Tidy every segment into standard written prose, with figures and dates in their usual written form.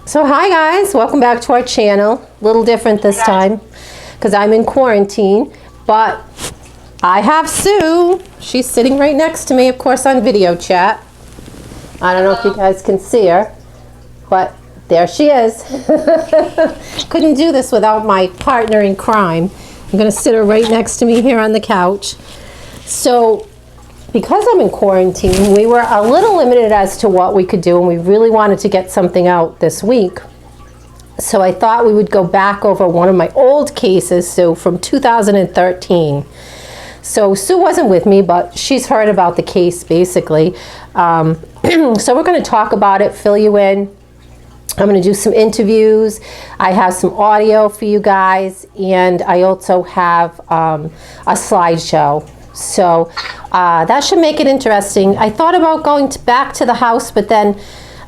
So hi guys, welcome back to our channel. A little different this time because I'm in quarantine, but I have Sue. She's sitting right next to me, of course, on video chat. I don't know if you guys can see her, but there she is. Couldn't do this without my partner in crime. I'm going to sit her right next to me here on the couch. So because I'm in quarantine, we were a little limited as to what we could do, and we really wanted to get something out this week. So I thought we would go back over one of my old cases, Sue, from 2013. So Sue wasn't with me, but she's heard about the case, basically. So we're going to talk about it, fill you in. I'm going to do some interviews. I have some audio for you guys, and I also have a slideshow. So that should make it interesting. I thought about going back to the house, but then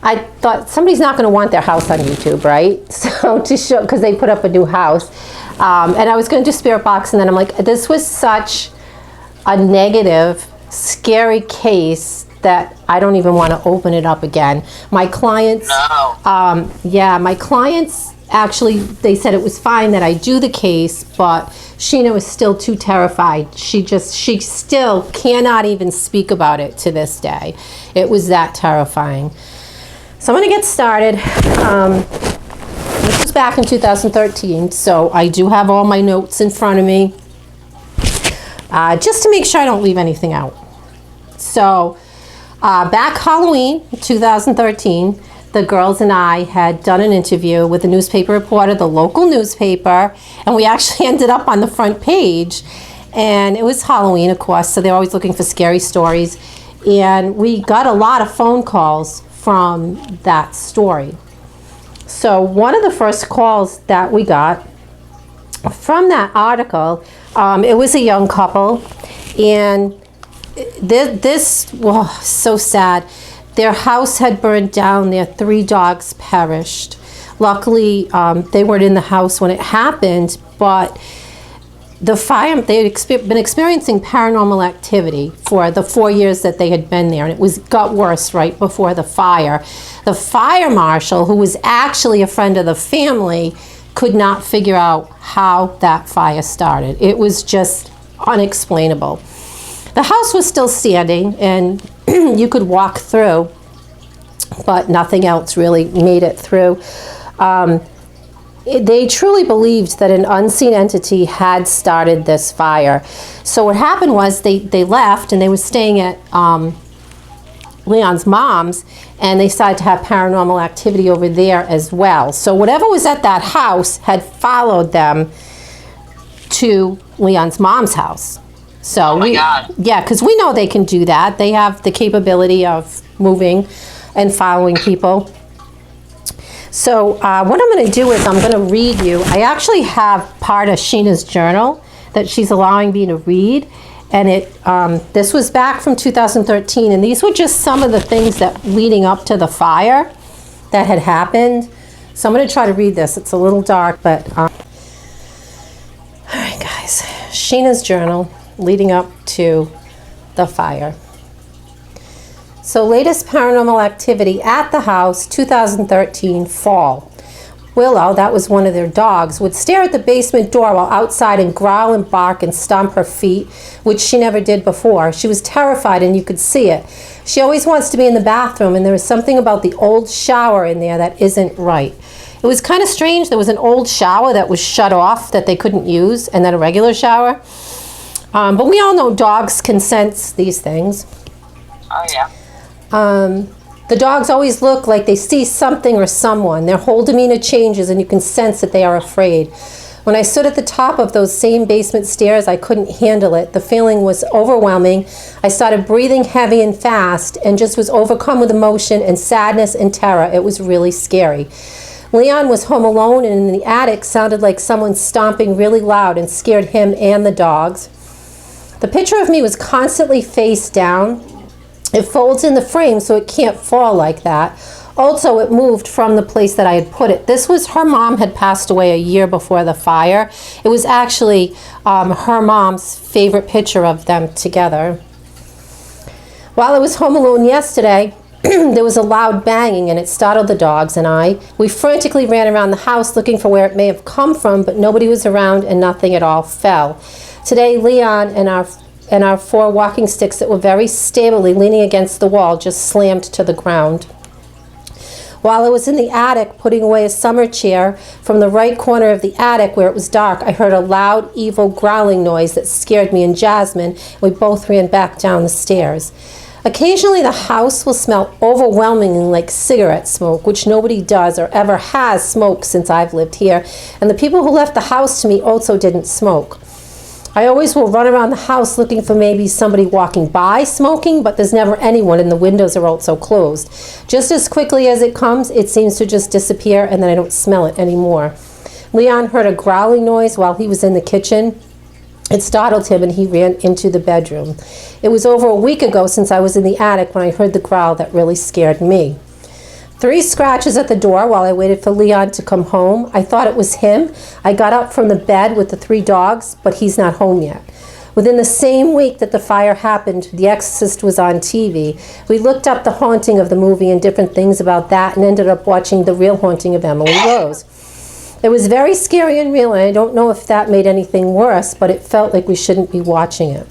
I thought somebody's not going to want their house on YouTube, right? So to show, because they put up a new house. And I was going to do Spirit Box, and then I'm like, this was such a negative, scary case that I don't even want to open it up again. My clients, my clients actually, they said it was fine that I do the case, but Sheena was still too terrified. She still cannot even speak about it to this day. It was that terrifying. So I'm going to get started. This was back in 2013, so I do have all my notes in front of me, just to make sure I don't leave anything out. So back Halloween 2013, the girls and I had done an interview with a newspaper reporter, the local newspaper, and we actually ended up on the front page. And it was Halloween, of course, so they're always looking for scary stories. And we got a lot of phone calls from that story. So one of the first calls that we got from that article, it was a young couple, and this was so sad. Their house had burned down. Their 3 dogs perished. Luckily, they weren't in the house when it happened, but the fire, they had been experiencing paranormal activity for the 4 years that they had been there, and it got worse right before the fire. The fire marshal, who was actually a friend of the family, could not figure out how that fire started. It was just unexplainable. The house was still standing, and you could walk through, but nothing else really made it through. They truly believed that an unseen entity had started this fire. So what happened was they left, and they were staying at Leon's mom's, and they started to have paranormal activity over there as well. So whatever was at that house had followed them to Leon's mom's house. So oh my God. Yeah, because we know they can do that. They have the capability of moving and following people. So what I'm going to do is I'm going to read you. I actually have part of Sheena's journal that she's allowing me to read. And this was back from 2013. And these were just some of the things that leading up to the fire that had happened. So I'm going to try to read this. It's a little dark, but all right, guys. Sheena's journal leading up to the fire. So latest paranormal activity at the house, 2013 fall. Willow, that was one of their dogs, would stare at the basement door while outside and growl and bark and stomp her feet, which she never did before. She was terrified, and you could see it. She always wants to be in the bathroom, and there was something about the old shower in there that isn't right. It was kind of strange. There was an old shower that was shut off that they couldn't use, and then a regular shower. But we all know dogs can sense these things. Oh, yeah. The dogs always look like they see something or someone. Their whole demeanor changes, and you can sense that they are afraid. When I stood at the top of those same basement stairs, I couldn't handle it. The feeling was overwhelming. I started breathing heavy and fast and just was overcome with emotion and sadness and terror. It was really scary. Leon was home alone, and in the attic sounded like someone stomping really loud and scared him and the dogs. The picture of me was constantly face down. It folds in the frame so it can't fall like that. Also, it moved from the place that I had put it. This was, her mom had passed away a year before the fire. It was actually her mom's favorite picture of them together. While I was home alone yesterday, there was a loud banging and it startled the dogs and I. We frantically ran around the house looking for where it may have come from, but nobody was around and nothing at all fell. Today, Leon and our 4 walking sticks that were very stably leaning against the wall just slammed to the ground. While I was in the attic putting away a summer chair, from the right corner of the attic where it was dark, I heard a loud, evil growling noise that scared me and Jasmine. We both ran back down the stairs. Occasionally, the house will smell overwhelmingly like cigarette smoke, which nobody does or ever has smoked since I've lived here, and the people who left the house to me also didn't smoke. I always will run around the house looking for maybe somebody walking by smoking, but there's never anyone and the windows are also closed. Just as quickly as it comes, it seems to just disappear and then I don't smell it anymore. Leon heard a growling noise while he was in the kitchen. It startled him and he ran into the bedroom. It was over a week ago since I was in the attic when I heard the growl that really scared me. 3 scratches at the door while I waited for Leon to come home. I thought it was him. I got up from the bed with the 3 dogs, but he's not home yet. Within the same week that the fire happened, The Exorcist was on TV. We looked up The Haunting of the movie and different things about that and ended up watching The Real Haunting of Emily Rose. It was very scary and real, and I don't know if that made anything worse, but it felt like we shouldn't be watching it.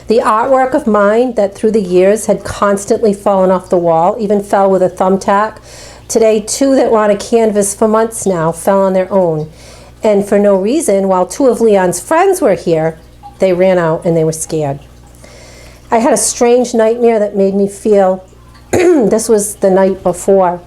The artwork of mine that through the years had constantly fallen off the wall, even fell with a thumbtack. Today, 2 that were on a canvas for months now fell on their own. And for no reason, while 2 of Leon's friends were here, they ran out and they were scared. I had a strange nightmare that made me feel, this was the night before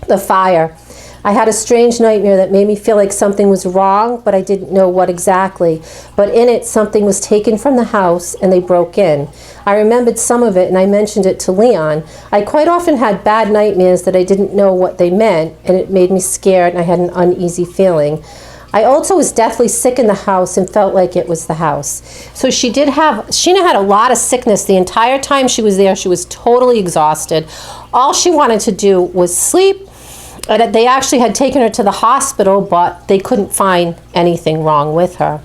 the fire. I had a strange nightmare that made me feel like something was wrong, but I didn't know what exactly. But in it, something was taken from the house and they broke in. I remembered some of it and I mentioned it to Leon. I quite often had bad nightmares that I didn't know what they meant, and it made me scared and I had an uneasy feeling. I also was deathly sick in the house and felt like it was the house. So Sheena had a lot of sickness the entire time she was there. She was totally exhausted. All she wanted to do was sleep. And they actually had taken her to the hospital, but they couldn't find anything wrong with her.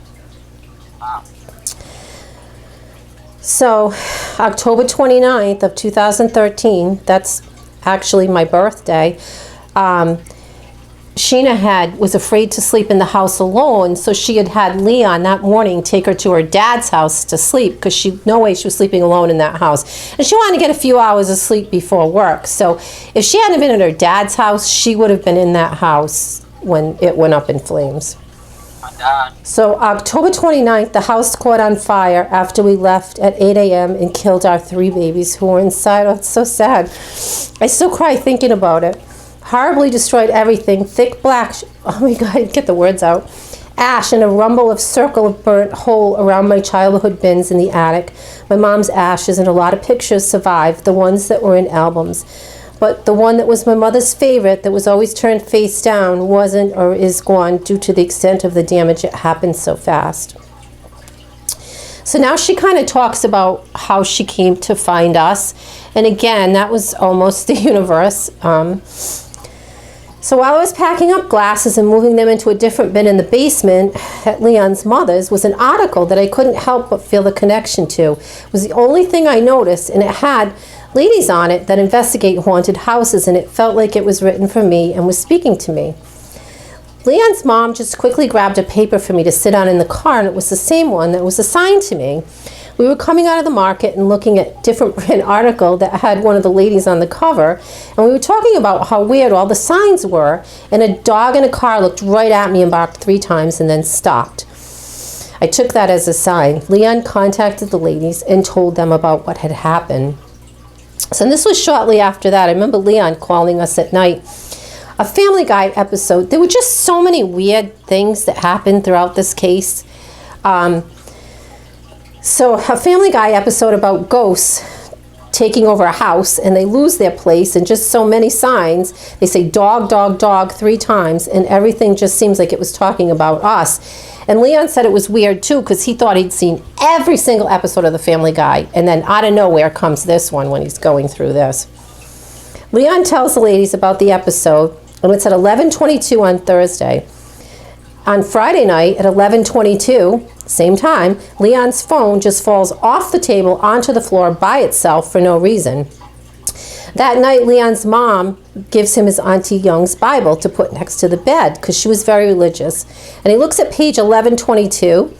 So, October 29th of 2013, that's actually my birthday, Sheena was afraid to sleep in the house alone, so she had Leon that morning take her to her dad's house to sleep, because no way she was sleeping alone in that house. And she wanted to get a few hours of sleep before work. So if she hadn't been at her dad's house, she would have been in that house when it went up in flames. My God. So October 29th, the house caught on fire after we left at 8 a.m. and killed our 3 babies who were inside. Oh, it's so sad. I still cry thinking about it. Horribly destroyed everything. Thick black, oh my God, get the words out. Ash and a rumble of circle of burnt hole around my childhood bins in the attic. My mom's ashes and a lot of pictures survived, the ones that were in albums. But the one that was my mother's favorite, that was always turned face down, wasn't or is gone due to the extent of the damage. It happened so fast. So now she kind of talks about how she came to find us. And again, that was almost the universe. So while I was packing up glasses and moving them into a different bin in the basement at Leon's mother's was an article that I couldn't help but feel the connection to. It was the only thing I noticed, and it had ladies on it that investigate haunted houses, and it felt like it was written for me and was speaking to me. Leon's mom just quickly grabbed a paper for me to sit on in the car, and it was the same one that was assigned to me. We were coming out of the market and looking at an article that had one of the ladies on the cover, and we were talking about how weird all the signs were, and a dog in a car looked right at me and barked 3 times and then stopped. I took that as a sign. Leon contacted the ladies and told them about what had happened. So this was shortly after that. I remember Leon calling us at night. A Family Guy episode. There were just so many weird things that happened throughout this case. So a Family Guy episode about ghosts taking over a house, and they lose their place, and just so many signs. They say dog, dog, dog 3 times, and everything just seems like it was talking about us. And Leon said it was weird too, because he thought he'd seen every single episode of the Family Guy, and then out of nowhere comes this one when he's going through this. Leon tells the ladies about the episode, and it's at 11:22 on Thursday. On Friday night at 11:22, same time, Leon's phone just falls off the table onto the floor by itself for no reason. That night, Leon's mom gives him his Auntie Young's Bible to put next to the bed because she was very religious. And he looks at page 1122.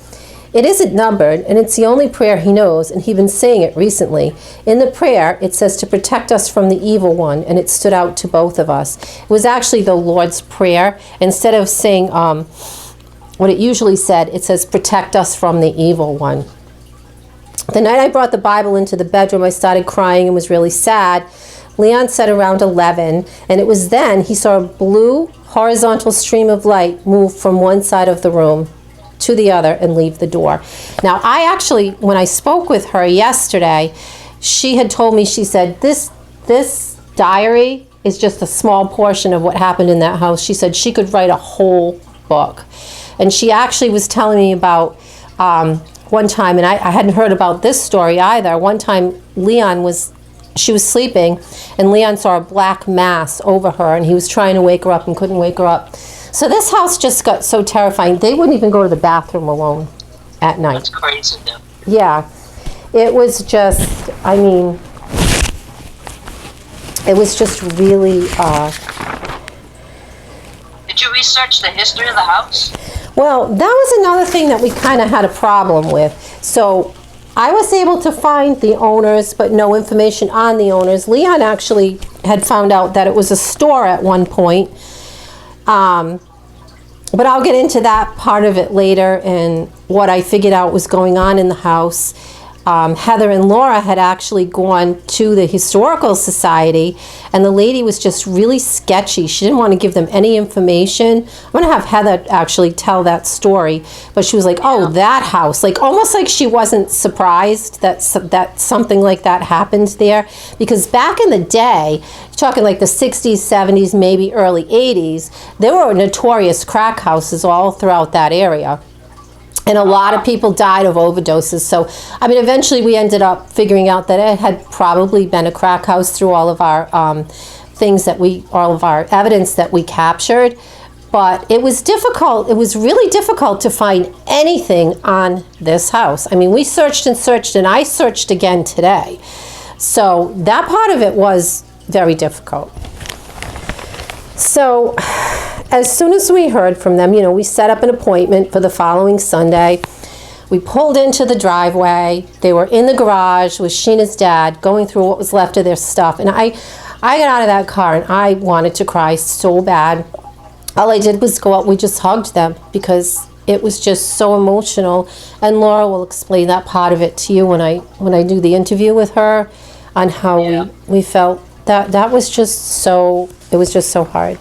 It isn't numbered, and it's the only prayer he knows, and he's been saying it recently. In the prayer, it says to protect us from the evil one, and it stood out to both of us. It was actually the Lord's Prayer. Instead of saying what it usually said, it says protect us from the evil one. The night I brought the Bible into the bedroom, I started crying and was really sad. Leon said around 11, and it was then he saw a blue horizontal stream of light move from one side of the room to the other and leave the door. Now, I actually, when I spoke with her yesterday, she had told me, she said, this diary is just a small portion of what happened in that house. She said she could write a whole book. And she actually was telling me about one time, and I hadn't heard about this story either. One time, she was sleeping, and Leon saw a black mass over her, and he was trying to wake her up and couldn't wake her up. So this house just got so terrifying. They wouldn't even go to the bathroom alone at night. That's crazy, though. Yeah. It was just, I mean, it was just really... Did you research the history of the house? Well, that was another thing that we kind of had a problem with. So I was able to find the owners, but no information on the owners. Leon actually had found out that it was a store at one point. But I'll get into that part of it later and what I figured out was going on in the house. Heather and Laura had actually gone to the Historical Society, and the lady was just really sketchy. She didn't want to give them any information. I'm going to have Heather actually tell that story, but she was like, oh, that house. Like, almost like she wasn't surprised that something like that happened there, because back in the day, talking like the 60s, 70s, maybe early 80s, there were notorious crack houses all throughout that area. And a lot of people died of overdoses. So, I mean, eventually we ended up figuring out that it had probably been a crack house through all of our all of our evidence that we captured. But it was difficult. It was really difficult to find anything on this house. I mean, we searched and searched, and I searched again today. So that part of it was very difficult. So as soon as we heard from them, we set up an appointment for the following Sunday. We pulled into the driveway. They were in the garage with Sheena's dad going through what was left of their stuff. And I got out of that car and I wanted to cry so bad. All I did was go out. We just hugged them because it was just so emotional. And Laura will explain that part of it to you when I do the interview with her on how we felt. That was just so, it was just so hard.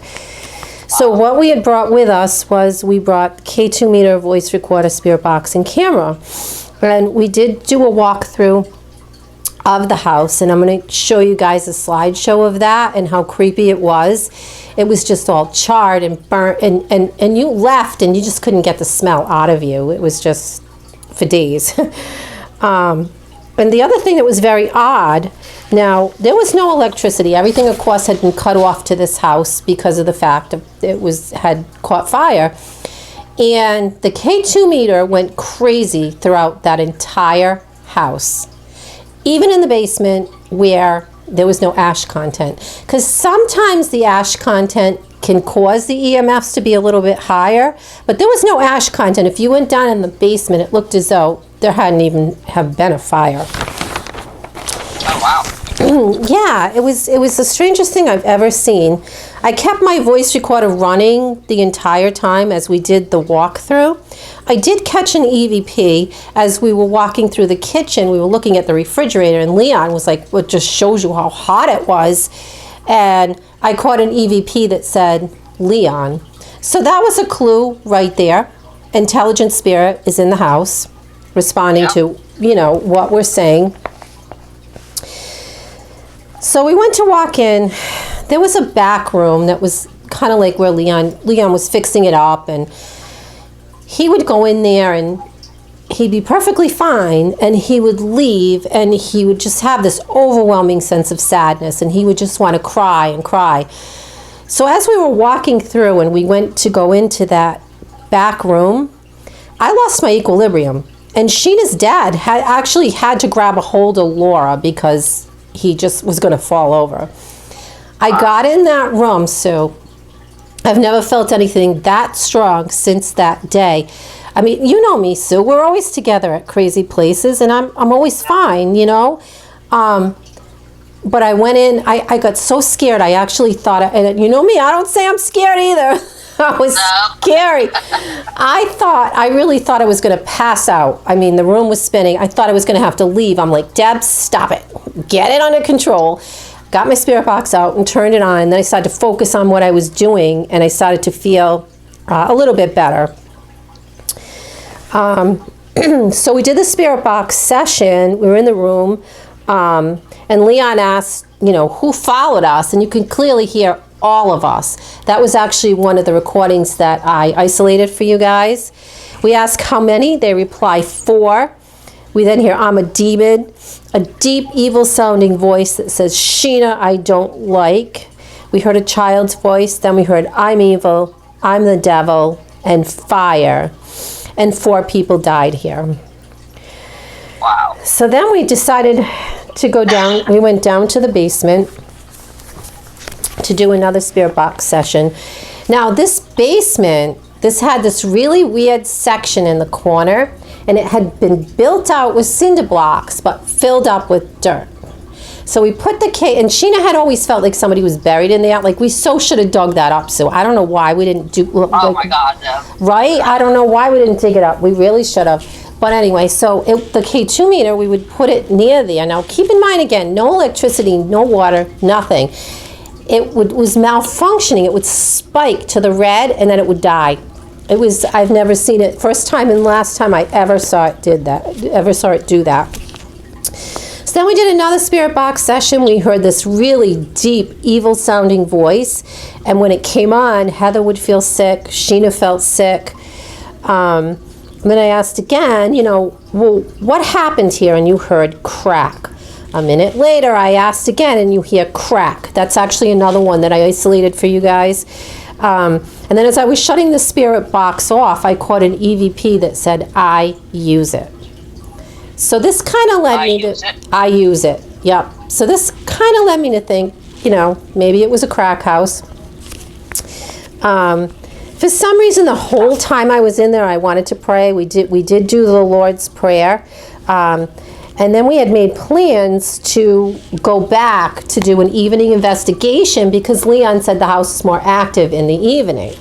So what we had brought with us was we brought K2 meter, voice recorder, spirit box, and camera. And we did do a walkthrough of the house, and I'm going to show you guys a slideshow of that and how creepy it was. It was just all charred and burnt, and you left and you just couldn't get the smell out of you. It was just for days. And the other thing that was very odd, now there was no electricity. Everything, of course, had been cut off to this house because of the fact that it had caught fire. And the K2 meter went crazy throughout that entire house, even in the basement where there was no ash content. Because sometimes the ash content can cause the EMFs to be a little bit higher, but there was no ash content. If you went down in the basement, it looked as though there hadn't even have been a fire. Oh, wow. Yeah, it was the strangest thing I've ever seen. I kept my voice recorder running the entire time as we did the walkthrough. I did catch an EVP as we were walking through the kitchen. We were looking at the refrigerator, and Leon was like, well, it just shows you how hot it was. And I caught an EVP that said Leon. So that was a clue right there. Intelligent spirit is in the house, responding to, what we're saying. So we went to walk in. There was a back room that was kind of like where Leon was fixing it up, and he would go in there and he'd be perfectly fine, and he would leave and he would just have this overwhelming sense of sadness, and he would just want to cry and cry. So as we were walking through and we went to go into that back room, I lost my equilibrium, and Sheena's dad had to grab a hold of Laura because he just was going to fall over. I got in that room, Sue. I've never felt anything that strong since that day. I mean, you know me, Sue. We're always together at crazy places, and I'm always fine, you know. But I went in. I got so scared. I actually thought, and you know me, I don't say I'm scared either. I was scary. I really thought I was going to pass out. I mean, the room was spinning. I thought I was going to have to leave. I'm like, Deb, stop it. Get it under control. Got my spirit box out and turned it on. And then I started to focus on what I was doing. And I started to feel a little bit better. So we did the spirit box session. We were in the room. And Leon asked, you know, who followed us? And you can clearly hear all of us. That was actually one of the recordings that I isolated for you guys. We asked how many. They reply 4. We then hear, I'm a demon. A deep, evil-sounding voice that says, Sheena, I don't like. We heard a child's voice. Then we heard, I'm evil, I'm the devil, and fire. And 4 people died here. Wow. So then we decided to go down. We went down to the basement to do another spirit box session. Now this basement, this had this really weird section in the corner, and it had been built out with cinder blocks but filled up with dirt. So we put the case, and Sheena had always felt like somebody was buried in there. Like, we so should have dug that up, so I don't know why we didn't do. Oh my God, no. Right? I don't know why we didn't dig it up. We really should have. But anyway, so the K2 meter, we would put it near there. Now keep in mind again, no electricity, no water, nothing. It was malfunctioning. It would spike to the red and then it would die. It was, I've never seen it. First time and last time I ever saw it do that. So then we did another spirit box session. We heard this really deep, evil sounding voice. And when it came on, Heather would feel sick. Sheena felt sick. And then I asked again, you know, well, what happened here? And you heard crack. A minute later, I asked again, and you hear crack. That's actually another one that I isolated for you guys. And then as I was shutting the spirit box off, I caught an EVP that said, I use it. So this kind of led me to, I use it. Yep. So this kind of led me to think, you know, maybe it was a crack house. For some reason, the whole time I was in there, I wanted to pray. We did do the Lord's Prayer. And then we had made plans to go back to do an evening investigation because Leon said the house is more active in the evening.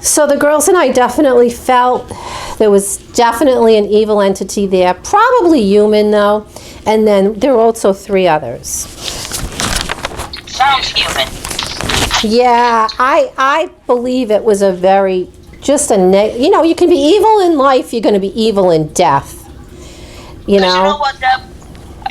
So the girls and I definitely felt there was definitely an evil entity there, probably human though, and then there were also 3 others. Sounds human. Yeah, I believe it was a very, just you know, you can be evil in life, you're going to be evil in death. You know? You know what, Deb?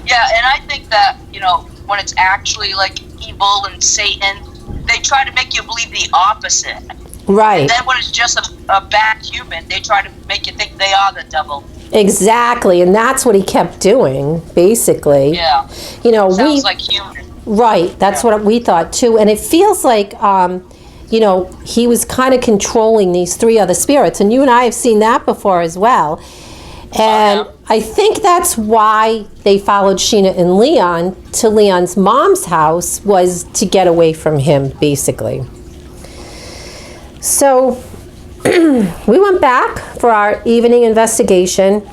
Yeah, and I think that, you know, when it's actually like evil and Satan, they try to make you believe the opposite. Right. And then when it's just a bad human, they try to make you think they are the devil. Exactly, and that's what he kept doing, basically. Yeah. You know, sounds like human. Right, that's what we thought too. And it feels like, you know, he was kind of controlling these 3 other spirits. And you and I have seen that before as well. And I think that's why they followed Sheena and Leon to Leon's mom's house, was to get away from him, basically. So we went back for our evening investigation.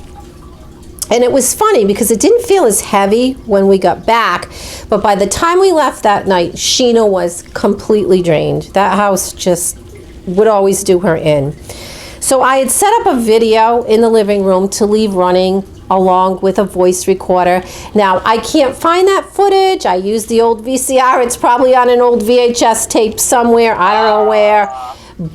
And it was funny because it didn't feel as heavy when we got back. But by the time we left that night, Sheena was completely drained. That house just would always do her in. So I had set up a video in the living room to leave running along with a voice recorder. Now, I can't find that footage. I used the old VCR. It's probably on an old VHS tape somewhere. I don't know where.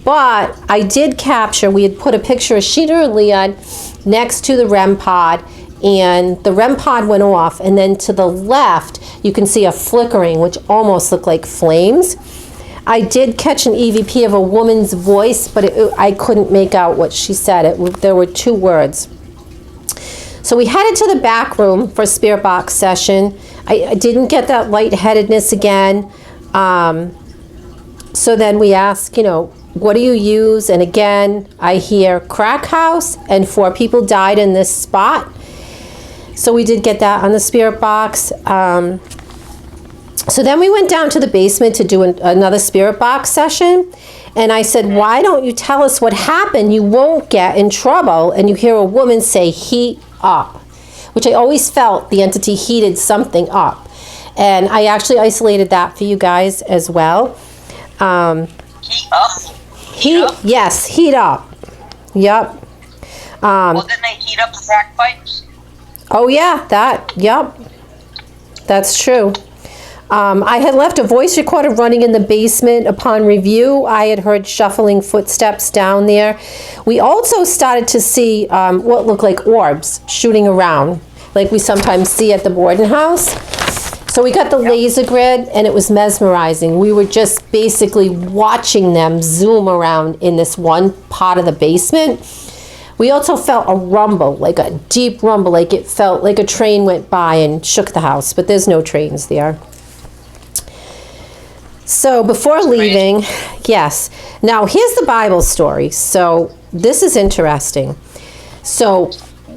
But I did capture, we had put a picture of Sheena and Leon next to the REM pod, and the REM pod went off, and then to the left, you can see a flickering, which almost looked like flames. I did catch an EVP of a woman's voice, but I couldn't make out what she said. There were 2 words. So we headed to the back room for a spirit box session. I didn't get that lightheadedness again. So then we asked, you know, what do you use? And again, I hear crack house and 4 people died in this spot. So we did get that on the spirit box. So then we went down to the basement to do another spirit box session. And I said, why don't you tell us what happened? You won't get in trouble. And you hear a woman say, heat up, which I always felt the entity heated something up. And I actually isolated that for you guys as well. Heat up? Yes, heat up. Yep. Well, didn't they heat up the crack pipes? Oh yeah, yep. That's true. I had left a voice recorder running in the basement. Upon review, I had heard shuffling footsteps down there. We also started to see what looked like orbs shooting around, like we sometimes see at the boarding house. So we got the laser grid, and it was mesmerizing. We were just basically watching them zoom around in this one part of the basement. We also felt a rumble, like a deep rumble, like it felt like a train went by and shook the house, but there's no trains there. So before leaving, yes. Now here's the Bible story. So this is interesting. So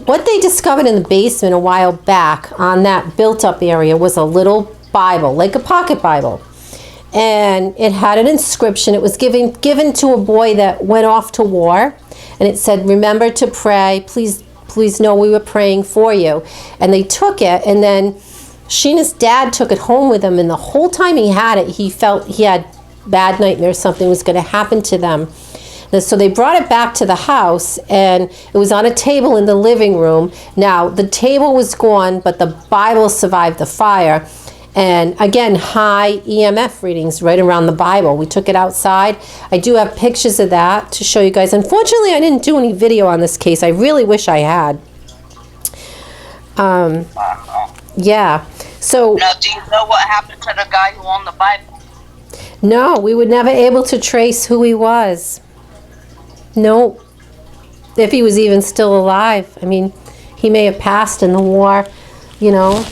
what they discovered in the basement a while back on that built-up area was a little Bible, like a pocket Bible. And it had an inscription. It was given to a boy that went off to war. And it said, remember to pray. Please know we were praying for you. And they took it, and then Sheena's dad took it home with him, and the whole time he had it, he felt he had bad nightmares, something was going to happen to them. So they brought it back to the house, and it was on a table in the living room. Now, the table was gone, but the Bible survived the fire. And again, high EMF readings right around the Bible. We took it outside. I do have pictures of that to show you guys. Unfortunately, I didn't do any video on this case. I really wish I had. Yeah. So now, do you know what happened to the guy who owned the Bible? No, we were never able to trace who he was. No. If he was even still alive. I mean, he may have passed in the war, you know.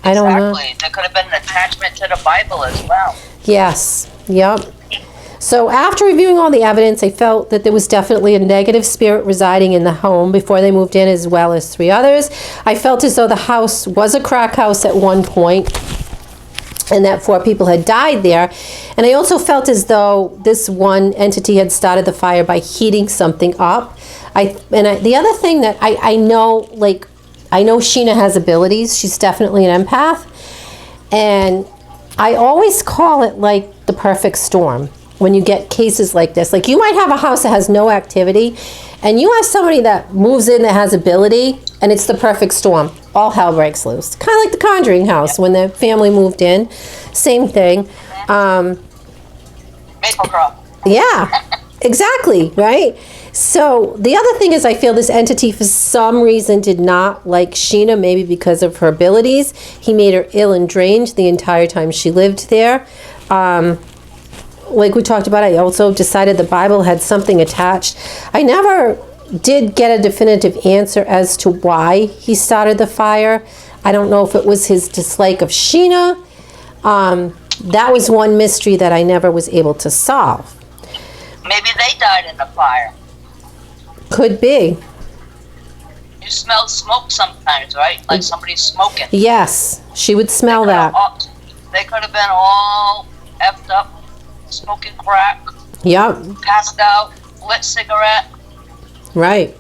I don't know. Exactly. There could have been an attachment to the Bible as well. Yes. Yep. So after reviewing all the evidence, I felt that there was definitely a negative spirit residing in the home before they moved in, as well as 3 others. I felt as though the house was a crack house at one point, and that 4 people had died there. And I also felt as though this one entity had started the fire by heating something up. The other thing that I know, like, I know Sheena has abilities. She's definitely an empath. And I always call it like the perfect storm when you get cases like this. Like, you might have a house that has no activity, and you have somebody that moves in that has ability, and it's the perfect storm. All hell breaks loose. Kind of like the Conjuring house when the family moved in. Same thing. Maple crop. Yeah, exactly, right? So the other thing is, I feel this entity for some reason did not like Sheena, maybe because of her abilities. He made her ill and drained the entire time she lived there. Like we talked about, I also decided the Bible had something attached. I never did get a definitive answer as to why he started the fire. I don't know if it was his dislike of Sheena. That was one mystery that I never was able to solve. Maybe they died in the fire. Could be. You smell smoke sometimes, right? Like somebody's smoking. Yes, she would smell that. They could have been all effed up, smoking crack. Yep. Passed out, lit cigarette. Right.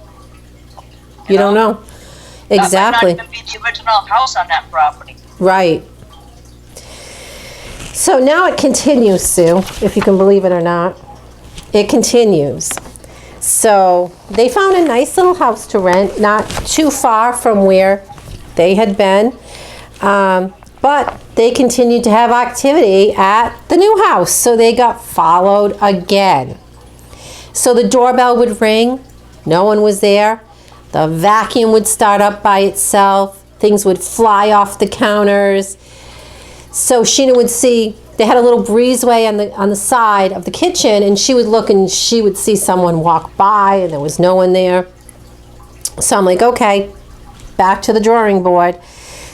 You don't know. Exactly. That might not even be the original house on that property. Right. So now it continues, Sue, if you can believe it or not. It continues. So they found a nice little house to rent, not too far from where they had been. But they continued to have activity at the new house. So they got followed again. So the doorbell would ring. No one was there. The vacuum would start up by itself. Things would fly off the counters. So Sheena would see, they had a little breezeway on the side of the kitchen, and she would look and she would see someone walk by, and there was no one there. So I'm like, okay, back to the drawing board.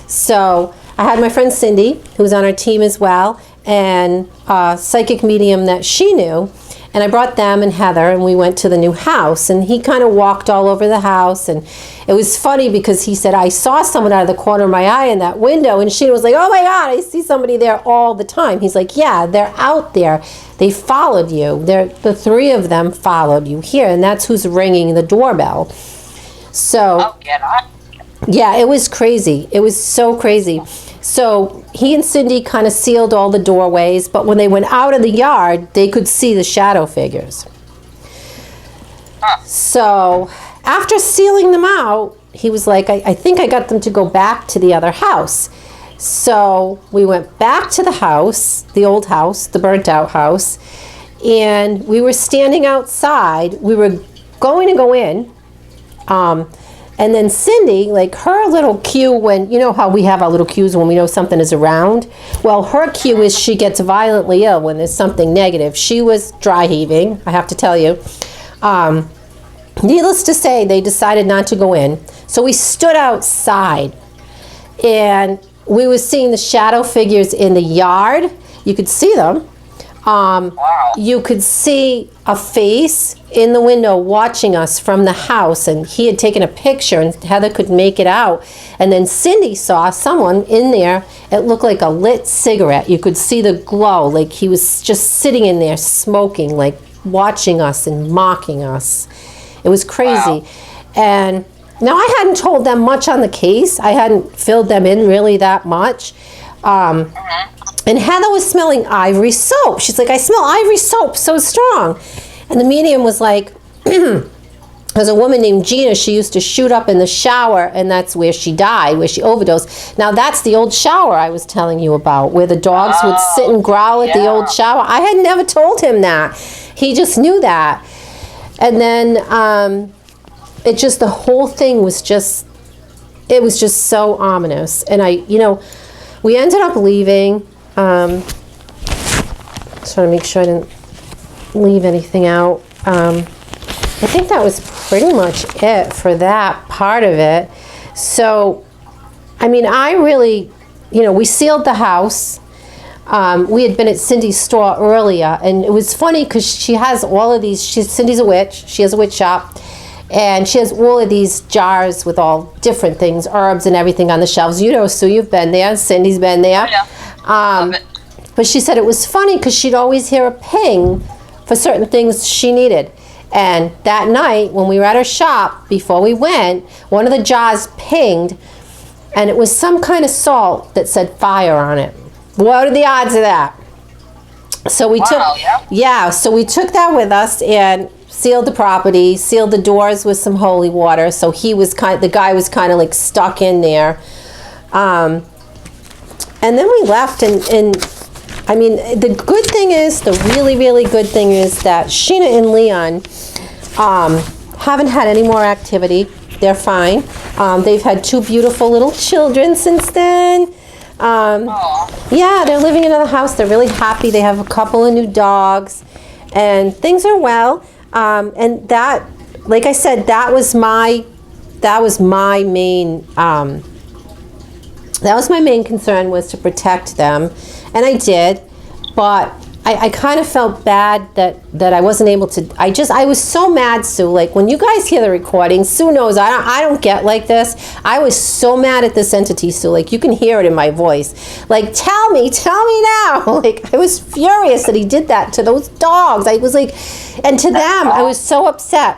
So I had my friend Cindy, who's on our team as well, and a psychic medium that she knew. And I brought them and Heather, and we went to the new house. And he kind of walked all over the house. And it was funny because he said, I saw someone out of the corner of my eye in that window. And Sheena was like, oh my God, I see somebody there all the time. He's like, yeah, they're out there. They followed you. The three of them followed you here. And that's who's ringing the doorbell. So, yeah, it was crazy. It was so crazy. So he and Cindy kind of sealed all the doorways, but when they went out of the yard, they could see the shadow figures. So after sealing them out, he was like, I think I got them to go back to the other house. So we went back to the house, the old house, the burnt out house, and we were standing outside. We were going to go in. And then Cindy, like her little cue when, you know how we have our little cues when we know something is around? Well, her cue is she gets violently ill when there's something negative. She was dry heaving, I have to tell you. Needless to say, they decided not to go in. So we stood outside and we were seeing the shadow figures in the yard. You could see them. Wow. You could see a face in the window watching us from the house, and he had taken a picture and Heather could make it out. And then Cindy saw someone in there. It looked like a lit cigarette. You could see the glow, like he was just sitting in there smoking, like watching us and mocking us. It was crazy. Wow. And now I hadn't told them much on the case. I hadn't filled them in really that much. And Heather was smelling ivory soap. She's like, I smell ivory soap so strong. And the medium was like, there's a woman named Gina. She used to shoot up in the shower, and that's where she died, where she overdosed. Now, that's the old shower I was telling you about, where the dogs would sit and growl at the old shower. I had never told him that. He just knew that. And then it just, the whole thing was just, it was just so ominous. And we ended up leaving. Just trying to make sure I didn't leave anything out. I think that was pretty much it for that part of it. So, I mean, I really, we sealed the house. We had been at Cindy's store earlier, and it was funny because she has all of these. Cindy's a witch. She has a witch shop. And she has all of these jars with all different things, herbs and everything on the shelves. Sue, you've been there. Cindy's been there. Oh, yeah. Love it. But she said it was funny because she'd always hear a ping for certain things she needed. And that night, when we were at her shop, before we went, one of the jars pinged, and it was some kind of salt that said fire on it. What are the odds of that? So we so we took that with us and sealed the property, sealed the doors with some holy water. So the guy was kind of like stuck in there. And then we left, and I mean, the good thing is, the really, really good thing is that Sheena and Leon haven't had any more activity. They're fine. They've had 2 beautiful little children since then. Yeah, they're living in another house. They're really happy. They have a couple of new dogs, and things are well. And that, like I said, that was my main concern, was to protect them, and I did. But I kind of felt bad that I wasn't able to. I was so mad, Sue. Like, when you guys hear the recording, Sue knows I don't get like this. I was so mad at this entity, Sue. Like, you can hear it in my voice. Like, tell me now. Like, I was furious that he did that to those dogs. I was like, and to them, I was so upset.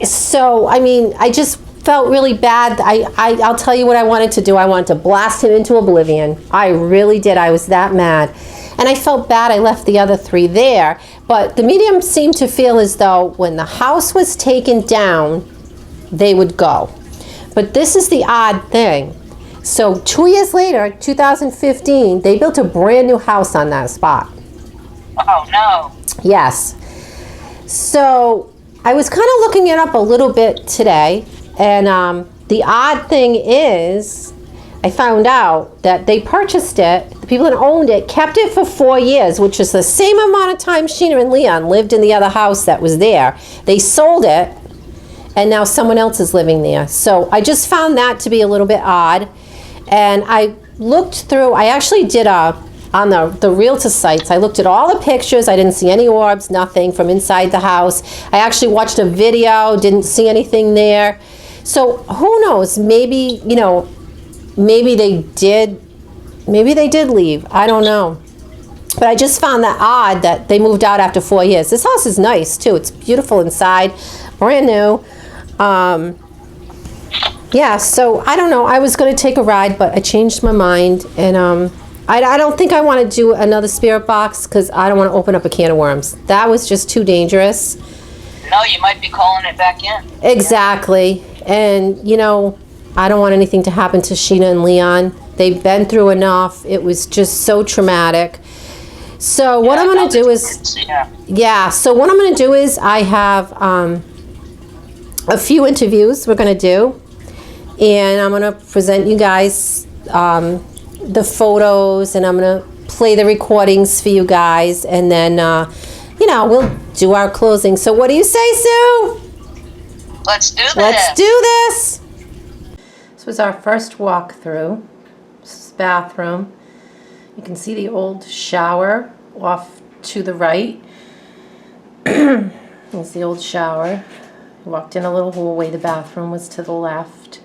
So, I mean, I just felt really bad. I'll tell you what I wanted to do. I wanted to blast him into oblivion. I really did. I was that mad. And I felt bad I left the other 3 there. But the medium seemed to feel as though when the house was taken down, they would go. But this is the odd thing. So 2 years later, 2015, they built a brand new house on that spot. Oh, no. Yes. So I was kind of looking it up a little bit today. And the odd thing is, I found out that they purchased it, the people that owned it kept it for 4 years, which is the same amount of time Sheena and Leon lived in the other house that was there. They sold it, and now someone else is living there. So I just found that to be a little bit odd. And I looked through, I actually did a on the realtor sites. I looked at all the pictures. I didn't see any orbs, nothing from inside the house. I actually watched a video, didn't see anything there. So who knows? Maybe, you know, maybe they did leave. I don't know. But I just found that odd that they moved out after 4 years. This house is nice too. It's beautiful inside, brand new. Yeah, so I don't know. I was going to take a ride, but I changed my mind, and I don't think I want to do another spirit box because I don't want to open up a can of worms. That was just too dangerous. No, you might be calling it back in. Exactly. And, you know, I don't want anything to happen to Sheena and Leon. They've been through enough. It was just so traumatic. So what I'm going to do is, so what I'm going to do is I have a few interviews we're going to do. And I'm going to present you guys the photos, and I'm going to play the recordings for you guys. And then, you know, we'll do our closing. So what do you say, Sue? Let's do this. Let's do this. This was our first walkthrough. This is bathroom. You can see the old shower off to the right. There's the old shower. We walked in a little hallway. The bathroom was to the left.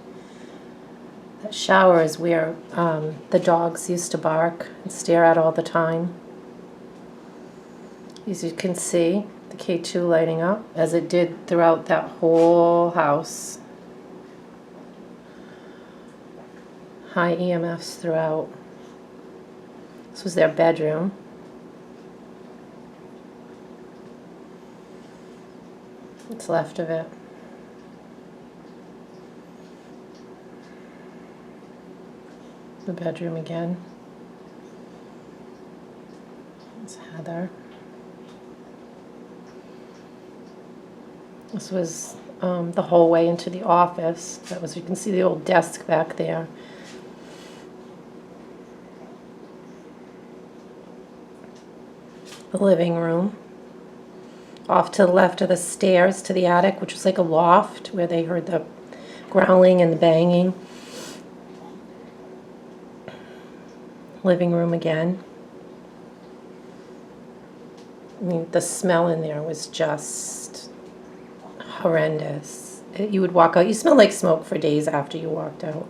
That shower is where the dogs used to bark and stare at all the time. As you can see, the K2 lighting up as it did throughout that whole house. High EMFs throughout. This was their bedroom. What's left of it. The bedroom again. It's Heather. This was the hallway into the office. That was, you can see the old desk back there. The living room. Off to the left of the stairs to the attic, which was like a loft where they heard the growling and the banging. Living room again. I mean, the smell in there was just horrendous. You would walk out, you smell like smoke for days after you walked out.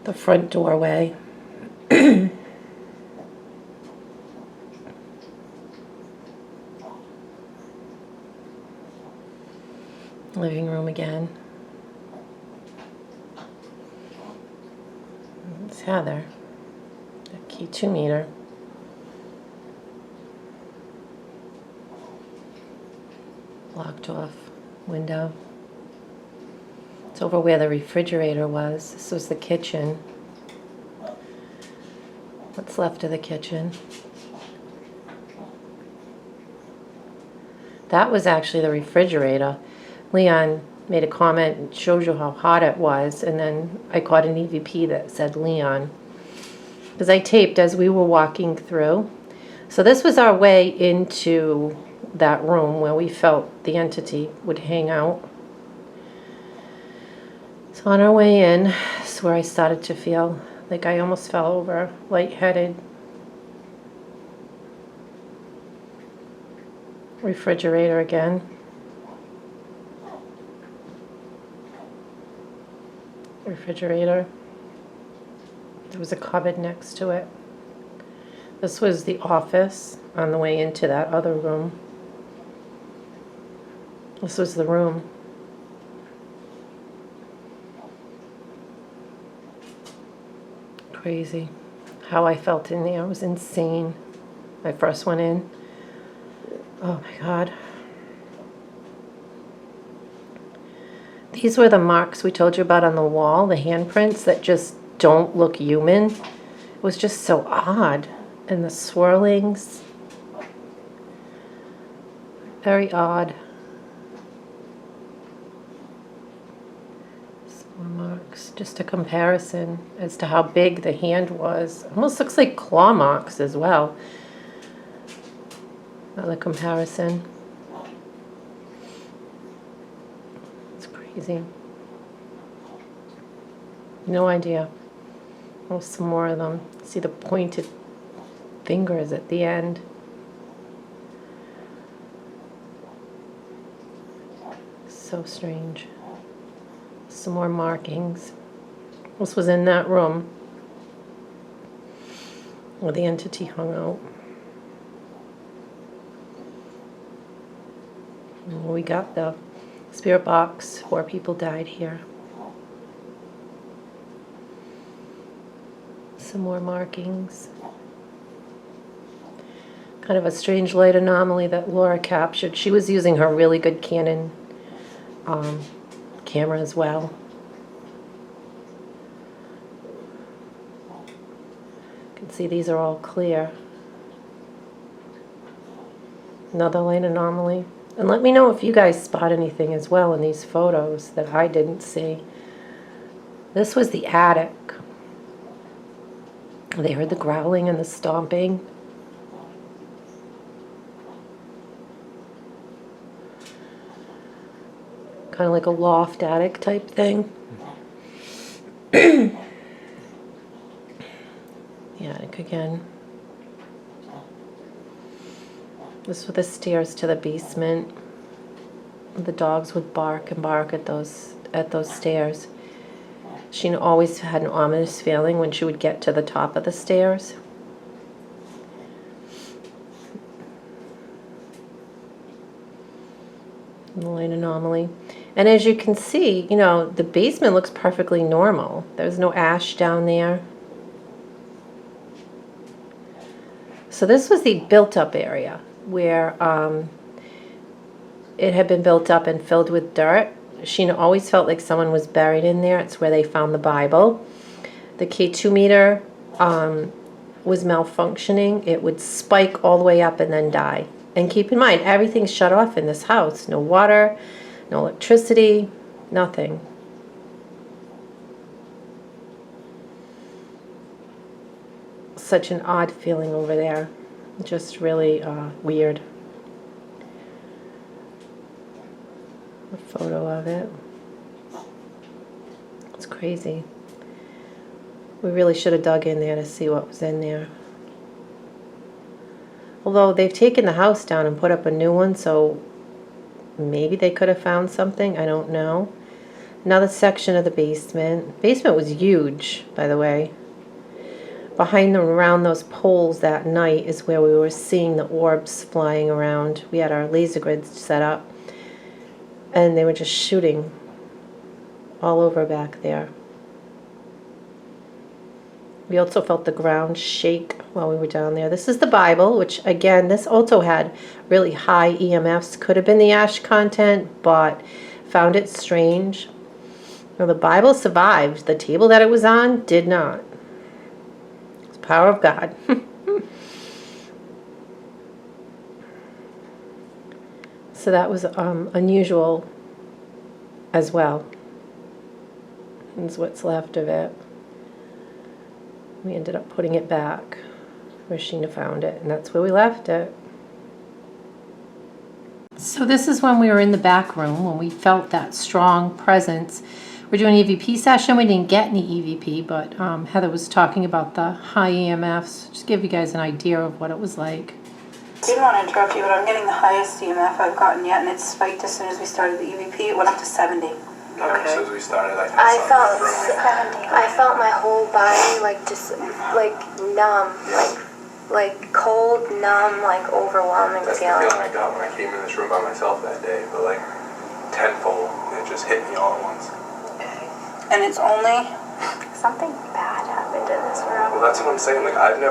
The front doorway. Living room again. It's Heather. The K2 meter. Locked off window. It's over where the refrigerator was. This was the kitchen. What's left of the kitchen? That was actually the refrigerator. Leon made a comment and shows you how hot it was, and then I caught an EVP that said Leon. Because I taped as we were walking through. So this was our way into that room where we felt the entity would hang out. So on our way in, this is where I started to feel like I almost fell over, lightheaded. Refrigerator again. Refrigerator. There was a cupboard next to it. This was the office on the way into that other room. This was the room. Crazy. How I felt in there was insane. I first went in. Oh my God. These were the marks we told you about on the wall, the handprints that just don't look human. It was just so odd. And the swirlings. Very odd. Some more marks. Just a comparison as to how big the hand was. Almost looks like claw marks as well. Another comparison. Crazy. No idea. Oh, some more of them. See the pointed fingers at the end. So strange. Some more markings. This was in that room where the entity hung out. And we got the spirit box. 4 people died here. Some more markings. Kind of a strange light anomaly that Laura captured. She was using her really good Canon camera as well. You can see these are all clear. Another light anomaly. And let me know if you guys spot anything as well in these photos that I didn't see. This was the attic. They heard the growling and the stomping. Kind of like a loft attic type thing. The attic again. This were the stairs to the basement. The dogs would bark and bark at those stairs. She always had an ominous feeling when she would get to the top of the stairs. The light anomaly. And as you can see, you know, the basement looks perfectly normal. There's no ash down there. So this was the built-up area where it had been built up and filled with dirt. Sheena always felt like someone was buried in there. It's where they found the Bible. The K2 meter was malfunctioning. It would spike all the way up and then die. And keep in mind, everything's shut off in this house. No water, no electricity, nothing. Such an odd feeling over there. Just really weird. A photo of it. It's crazy. We really should have dug in there to see what was in there. Although they've taken the house down and put up a new one, so maybe they could have found something. I don't know. Another section of the basement. Basement was huge, by the way. Behind them, around those poles that night is where we were seeing the orbs flying around. We had our laser grids set up, and they were just shooting all over back there. We also felt the ground shake while we were down there. This is the Bible, which again, this also had really high EMFs. Could have been the ash content, but found it strange. Well, the Bible survived. The table that it was on did not. It's the power of God. So that was unusual as well. That's what's left of it. We ended up putting it back where Sheena found it, and that's where we left it. So this is when we were in the back room, when we felt that strong presence. We're doing an EVP session. We didn't get any EVP, but Heather was talking about the high EMFs. Just give you guys an idea of what it was like. I didn't want to interrupt you, but I'm getting the highest EMF I've gotten yet, and it spiked as soon as we started the EVP. It went up to 70. Okay. Since we started, like I felt my whole body like just like numb, like cold, numb, like overwhelming That's feeling. the feeling I got when I came in this room by myself that day, but like tenfold. It just hit me all at once. Okay. And it's only Something bad happened in this room. Well, that's what I'm saying. Like I'm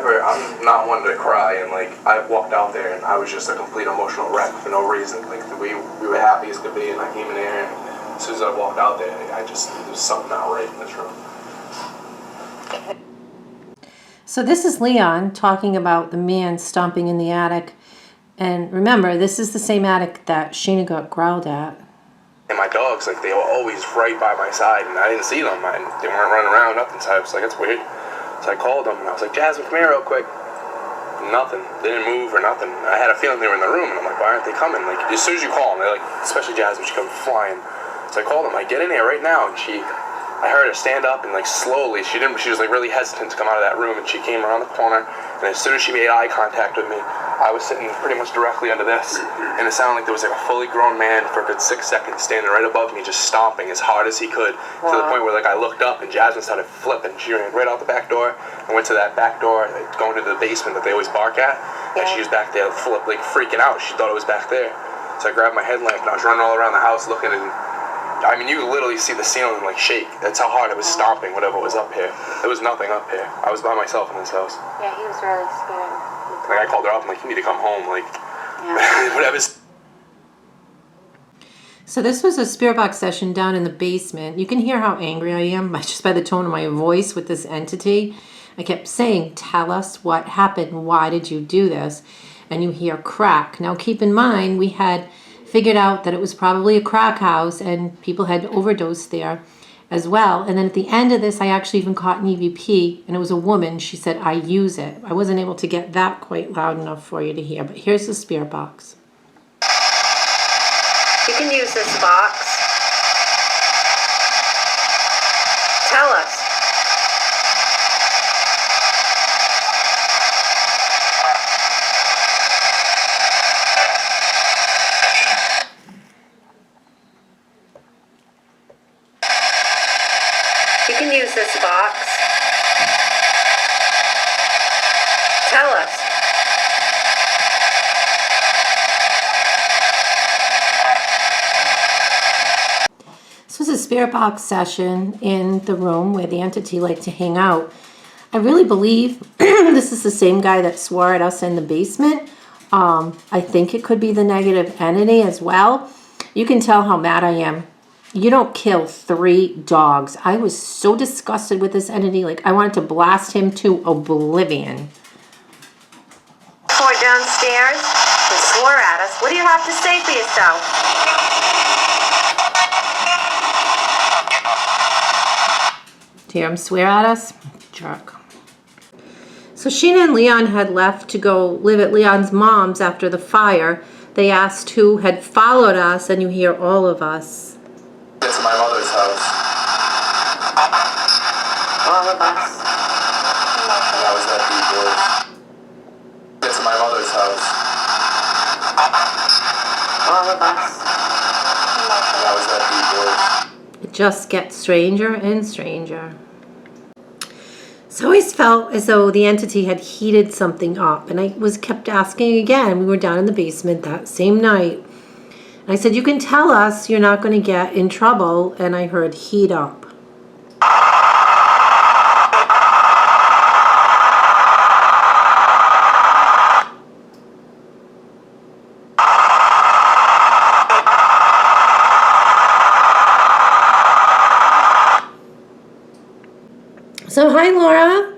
not one to cry, and like I walked out there and I was just a complete emotional wreck for no reason. Like we were happy as could be, and I came in there and as soon as I walked out there, there's something not right in this room. So this is Leon talking about the man stomping in the attic. And remember, this is the same attic that Sheena got growled at. And my dogs, like they were always right by my side, and I didn't see them. They weren't running around, nothing. So I was like, that's weird. So I called them, and I was like, Jasmine, come here real quick. Nothing. They didn't move or nothing. I had a feeling they were in the room, and I'm like, why aren't they coming? Like as soon as you call them, they're like, especially Jasmine, she comes flying. So I called them, like, get in here right now. And she I heard her stand up and like slowly, she was like really hesitant to come out of that room, and she came around the corner, and as soon as she made eye contact with me, I was sitting pretty much directly under this, and it sounded like there was like a fully grown man for a good 6 seconds standing right above me, just stomping as hard as he could, to the point where like I looked up and Jasmine started flipping. She ran right out the back door and went to that back door, like, going to the basement that they always bark at, and she was back there like freaking out. She thought it was back there. So I grabbed my headlamp and I was running all around the house looking, and I mean, you literally see the ceiling like shake. That's how hard it was stomping whatever was up here. There was nothing up here. I was by myself in this house. Yeah, he was really scared. Like, I called her up, I'm like, you need to come home, like, whatever's. So this was a spirit box session down in the basement. You can hear how angry I am just by the tone of my voice with this entity. I kept saying, tell us what happened. Why did you do this? And you hear crack. Now keep in mind, we had figured out that it was probably a crack house and people had overdosed there as well. And then at the end of this, I actually even caught an EVP, and it was a woman. She said, I use it. I wasn't able to get that quite loud enough for you to hear, but here's the spirit box. You can use this box. Tell us. You can use this box. Tell us. This was a spirit box session in the room where the entity liked to hang out. I really believe this is the same guy that swore at us in the basement. I think it could be the negative entity as well. You can tell how mad I am. You don't kill 3 dogs. I was so disgusted with this entity. Like, I wanted to blast him to oblivion. Swore downstairs and swore at us. What do you have to say for yourself? Do you hear him swear at us? Jerk. So Sheena and Leon had left to go live at Leon's mom's after the fire. They asked who had followed us, and you hear all of us. Get to my mother's house. All of us. And I was at the boys. Get to my mother's house. All of us. And I was at the boys. It just gets stranger and stranger. So I always felt as though the entity had heated something up, and I was kept asking again. We were down in the basement that same night. And I said, you can tell us you're not going to get in trouble, and I heard heat up. So hi, Laura.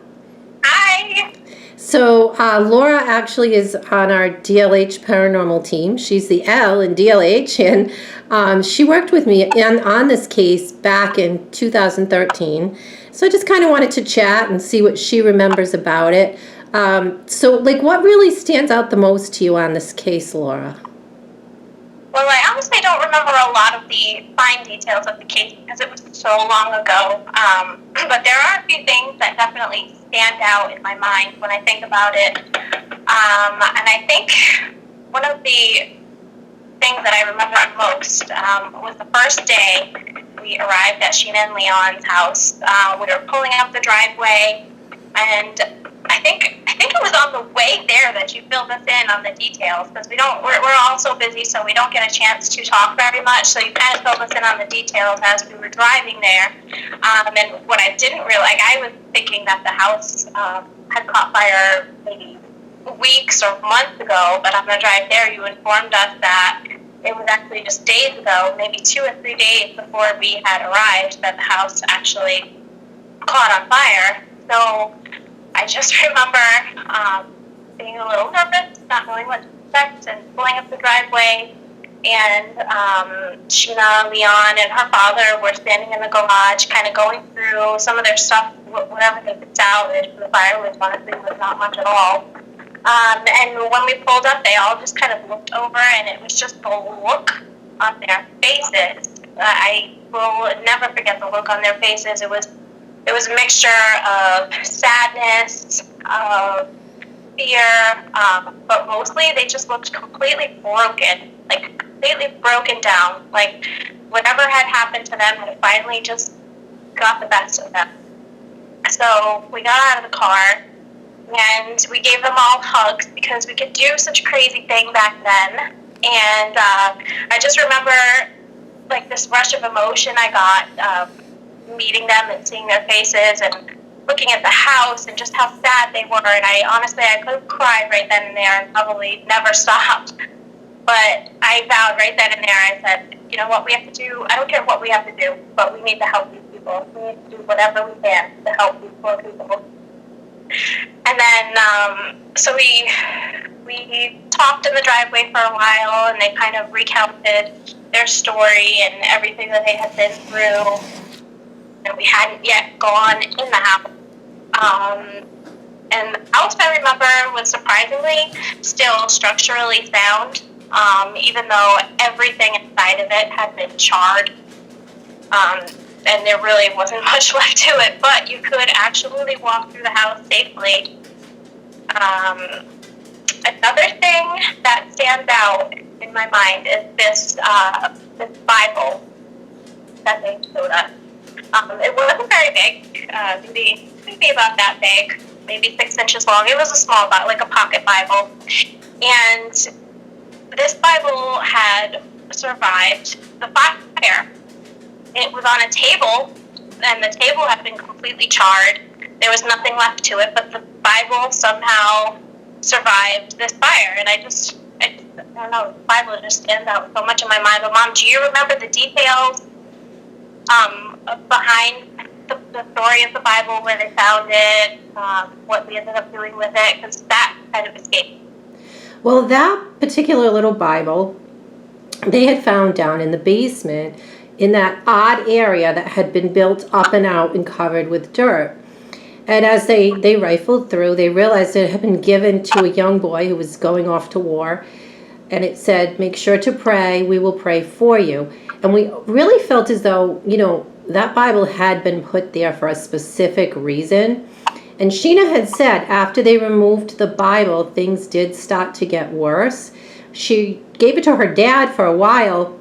Hi. So Laura actually is on our DLH Paranormal team. She's the L in DLH, and she worked with me on this case back in 2013. So I just kind of wanted to chat and see what she remembers about it. So, like, what really stands out the most to you on this case, Laura? Well, I honestly don't remember a lot of the fine details of the case because it was so long ago. But there are a few things that definitely stand out in my mind when I think about it. And I think one of the things that I remember most was the first day we arrived at Sheena and Leon's house. We were pulling up the driveway, and I think it was on the way there that you filled us in on the details, because we're all so busy, so we don't get a chance to talk very much. So you kind of filled us in on the details as we were driving there. And what I didn't realize, I was thinking that the house had caught fire maybe weeks or months ago, but on the drive there, you informed us that it was actually just days ago, maybe 2 or 3 days before we had arrived, that the house actually caught on fire. So I just remember being a little nervous, not knowing what to expect, and pulling up the driveway. And Sheena, Leon, and her father were standing in the garage, kind of going through some of their stuff, whatever they could salvage. The firewood, honestly, was not much at all. And when we pulled up, they all just kind of looked over, and it was just the look on their faces I will never forget the look on their faces. It was a mixture of sadness, of fear, but mostly they just looked completely broken, like completely broken down. Like whatever had happened to them had finally just got the best of them. So we got out of the car and we gave them all hugs because we could do such a crazy thing back then. And I just remember like this rush of emotion I got meeting them and seeing their faces and looking at the house and just how sad they were. And I could have cried right then and there and probably never stopped. But I vowed right then and there, I said, you know what we have to do? I don't care what we have to do, but we need to help these people. We need to do whatever we can to help these poor people. And then, so we talked in the driveway for a while, and they kind of recounted their story and everything that they had been through. And we hadn't yet gone in the house. And the house, I remember, was surprisingly still structurally sound, even though everything inside of it had been charred. And there really wasn't much left to it, but you could actually walk through the house safely. Another thing that stands out in my mind is this Bible that they showed us. It wasn't very big, maybe about that big, maybe 6 inches long. It was a small Bible, like a pocket Bible. And this Bible had survived the fire. It was on a table, and the table had been completely charred. There was nothing left to it, but the Bible somehow survived this fire. And I don't know, the Bible just stands out so much in my mind. But Mom, do you remember the details behind the story of the Bible, where they found it, what we ended up doing with it? Because that kind of escaped. Well, that particular little Bible, they had found down in the basement in that odd area that had been built up and out and covered with dirt. And as they rifled through, they realized it had been given to a young boy who was going off to war. And it said, make sure to pray, we will pray for you. And we really felt as though, that Bible had been put there for a specific reason. And Sheena had said after they removed the Bible, things did start to get worse. She gave it to her dad for a while,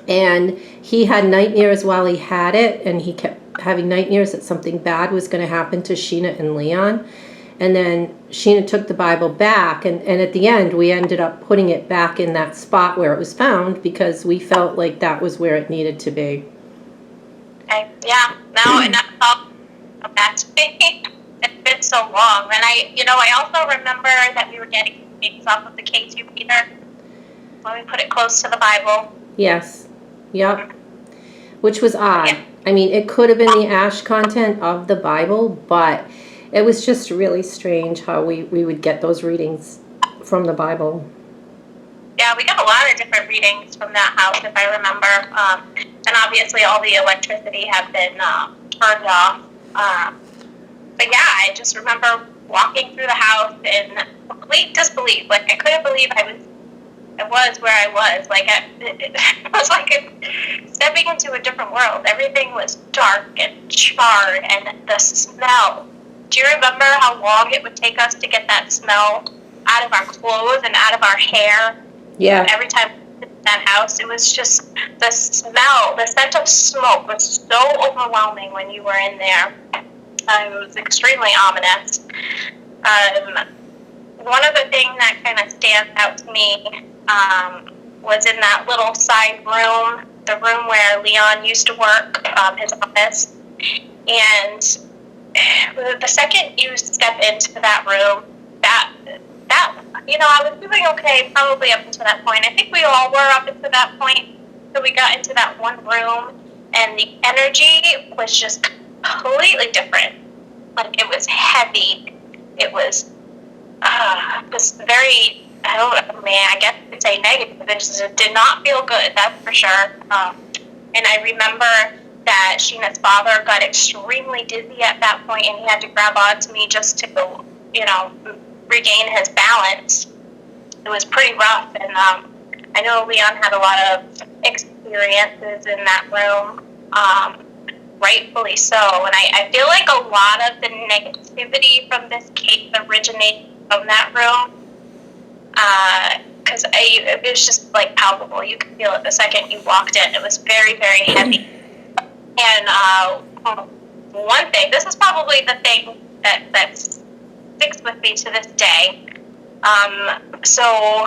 and he had nightmares while he had it, and he kept having nightmares that something bad was going to happen to Sheena and Leon. And then Sheena took the Bible back, and at the end, we ended up putting it back in that spot where it was found because we felt like that was where it needed to be. Okay, yeah, and that's all that's it's been so long. And I also remember that we were getting things off of the K2 meter when we put it close to the Bible. Yes, yep, which was odd. Yeah. I mean, it could have been the ash content of the Bible, but it was just really strange how we would get those readings from the Bible. Yeah, we got a lot of different readings from that house, if I remember. And obviously all the electricity had been turned off. But yeah, I just remember walking through the house in complete disbelief. Like, I couldn't believe I was where I was. Like, it was like stepping into a different world. Everything was dark and charred, and the smell. Do you remember how long it would take us to get that smell out of our clothes and out of our hair? Yeah. Every time we went to that house, it was just the smell, the scent of smoke was so overwhelming when you were in there. It was extremely ominous. One of the things that kind of stands out to me was in that little side room, the room where Leon used to work, his office. And the second you step into that room, that I was doing okay probably up until that point. I think we all were up until that point. So we got into that one room, and the energy was just completely different. Like, it was heavy. It was very, I guess you could say negative. It just did not feel good, that's for sure. And I remember that Sheena's father got extremely dizzy at that point, and he had to grab onto me just to, regain his balance. It was pretty rough, and I know Leon had a lot of experiences in that room, rightfully so. And I feel like a lot of the negativity from this case originates from that room, because it was just like palpable. You could feel it the second you walked in. It was very, very heavy. And one thing, this is probably the thing that sticks with me to this day. So,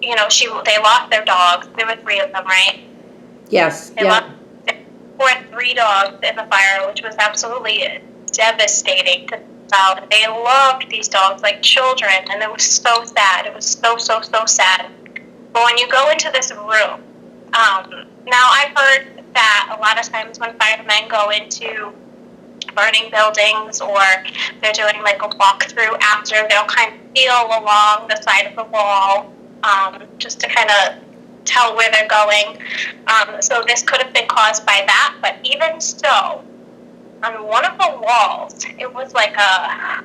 you know, they lost their dogs. There were 3 of them, right? Yes. They lost 3 dogs in the fire, which was absolutely devastating to tell. They loved these dogs like children, and it was so sad. It was so sad. But when you go into this room, now I've heard that a lot of times when firemen go into burning buildings, or they're doing like a walkthrough after, they'll kind of feel along the side of the wall, just to kind of tell where they're going. So this could have been caused by that, but even so, on one of the walls, it was like a